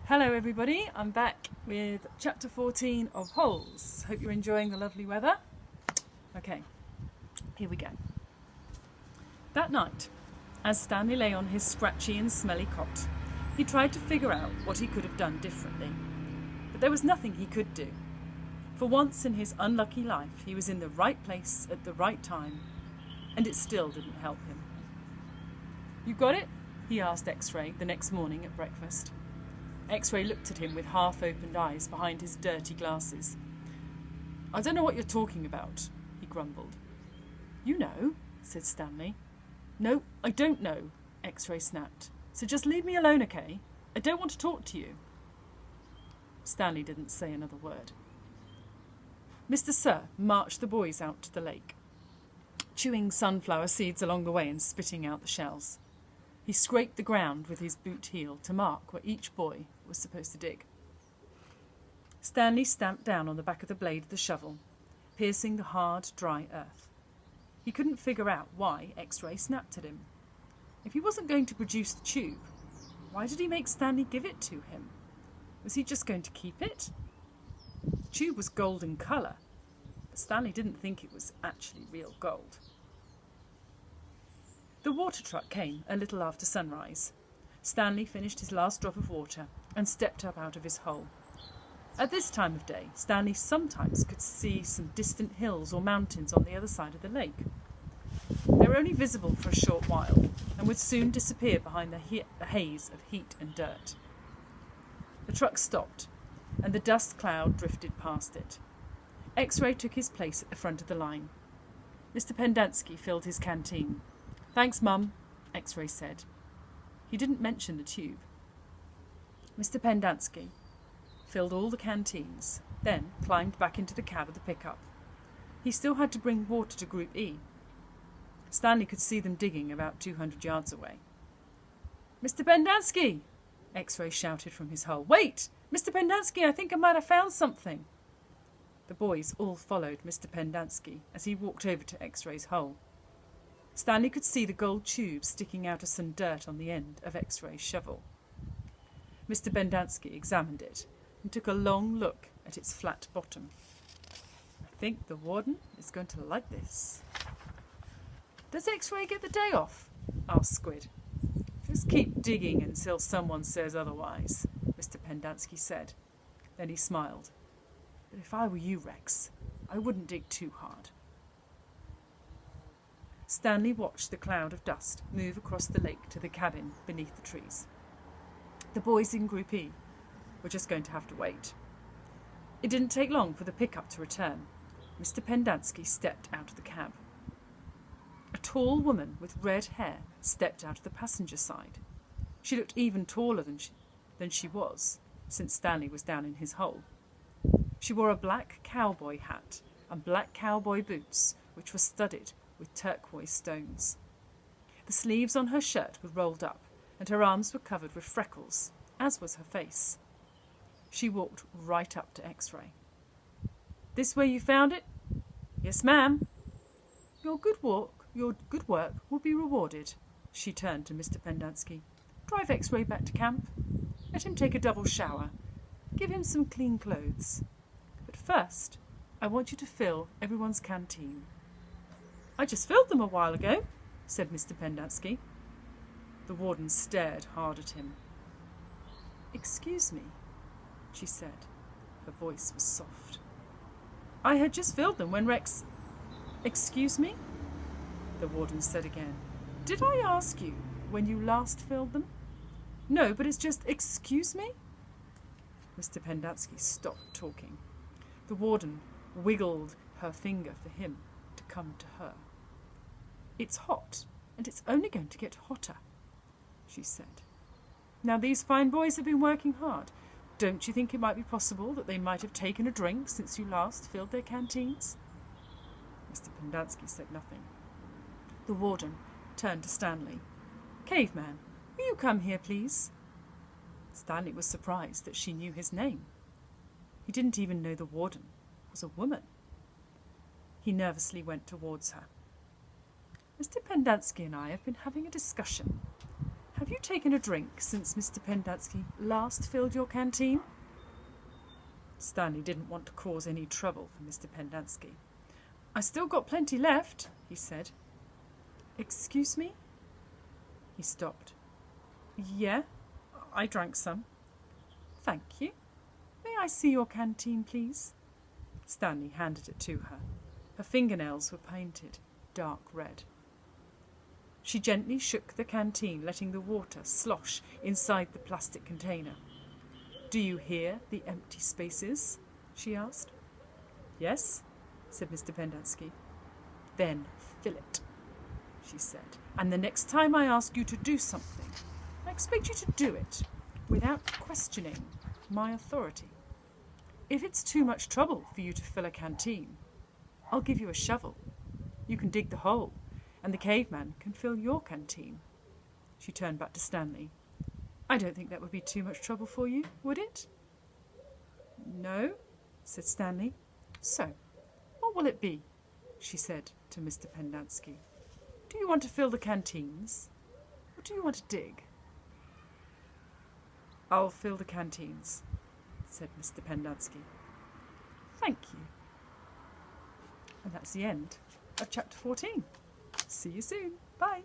Hello everybody, I'm back with chapter 14 of Holes. Hope you're enjoying the lovely weather. Okay, here we go. That night, as Stanley lay on his scratchy and smelly cot, he tried to figure out what he could have done differently. But there was nothing he could do. For once in his unlucky life, he was in the right place at the right time, and it still didn't help him. "You got it?" he asked X-Ray the next morning at breakfast. X-Ray looked at him with half-opened eyes behind his dirty glasses. "I don't know what you're talking about," he grumbled. "You know," said Stanley. "No, I don't know," X-Ray snapped. "So just leave me alone, okay? I don't want to talk to you." Stanley didn't say another word. Mr. Sir marched the boys out to the lake, chewing sunflower seeds along the way and spitting out the shells. He scraped the ground with his boot heel to mark where each boy was supposed to dig. Stanley stamped down on the back of the blade of the shovel, piercing the hard, dry earth. He couldn't figure out why X-Ray snapped at him. If he wasn't going to produce the tube, why did he make Stanley give it to him? Was he just going to keep it? The tube was golden colour, but Stanley didn't think it was actually real gold. The water truck came a little after sunrise. Stanley finished his last drop of water and stepped up out of his hole. At this time of day, Stanley sometimes could see some distant hills or mountains on the other side of the lake. They were only visible for a short while and would soon disappear behind the haze of heat and dirt. The truck stopped, and the dust cloud drifted past it. X-Ray took his place at the front of the line. Mr. Pendanski filled his canteen. "Thanks, Mum," X-Ray said. He didn't mention the tube. Mr. Pendanski filled all the canteens, then climbed back into the cab of the pickup. He still had to bring water to Group E. Stanley could see them digging about 200 yards away. "Mr. Pendanski!" X-Ray shouted from his hole. "Wait! Mr. Pendanski, I think I might have found something." The boys all followed Mr. Pendanski as he walked over to X-Ray's hole. Stanley could see the gold tube sticking out of some dirt on the end of X-Ray's shovel. Mr. Pendanski examined it and took a long look at its flat bottom. "I think the warden is going to like this." "Does X-Ray get the day off?" asked Squid. "Just keep digging until someone says otherwise," Mr. Pendanski said. Then he smiled. "But if I were you, Rex, I wouldn't dig too hard." Stanley watched the cloud of dust move across the lake to the cabin beneath the trees. The boys in Group E were just going to have to wait. It didn't take long for the pickup to return. Mr. Pendanski stepped out of the cab. A tall woman with red hair stepped out of the passenger side. She looked even taller than she was, since Stanley was down in his hole. She wore a black cowboy hat and black cowboy boots, which were studded with turquoise stones. The sleeves on her shirt were rolled up, and her arms were covered with freckles, as was her face. She walked right up to X-Ray. "This where you found it?" "Yes, ma'am." Your good work will be rewarded." She turned to Mr. Pendanski. "Drive X-Ray back to camp. Let him take a double shower. Give him some clean clothes. But first, I want you to fill everyone's canteen." "I just filled them a while ago," said Mr. Pendanski. The warden stared hard at him. "Excuse me," she said. Her voice was soft. "I had just filled them when Rex—" "Excuse me?" the warden said again. "Did I ask you when you last filled them?" "No, but it's just, excuse me?" Mr. Pendanski stopped talking. The warden wiggled her finger for him to come to her. "It's hot, and it's only going to get hotter," she said. "Now these fine boys have been working hard. Don't you think it might be possible that they might have taken a drink since you last filled their canteens?" Mr. Pendanski said nothing. The warden turned to Stanley. "Caveman, will you come here, please?" Stanley was surprised that she knew his name. He didn't even know the warden was a woman. He nervously went towards her. "Mr. Pendanski and I have been having a discussion. Have Have you taken a drink since Mr. Pendanski last filled your canteen? Stanley didn't want to cause any trouble for Mr. Pendanski. I still got plenty left, he said. Excuse me? He stopped. Yeah, I drank some. Thank you. May I see your canteen, please? Stanley handed it to her. Her fingernails were painted dark red. She gently shook the canteen, letting the water slosh inside the plastic container. Do you hear the empty spaces? She asked. Yes, said Mr. Pendanski. Then fill it, she said. And the next time I ask you to do something, I expect you to do it without questioning my authority. If it's too much trouble for you to fill a canteen, I'll give you a shovel. You can dig the hole, and the caveman can fill your canteen. She turned back to Stanley. I don't think that would be too much trouble for you, would it? No, said Stanley. So, what will it be? She said to Mr. Pendanski. Do you want to fill the canteens, or do you want to dig? I'll fill the canteens, said Mr. Pendanski. Thank you. And that's the end of chapter 14. See you soon. Bye.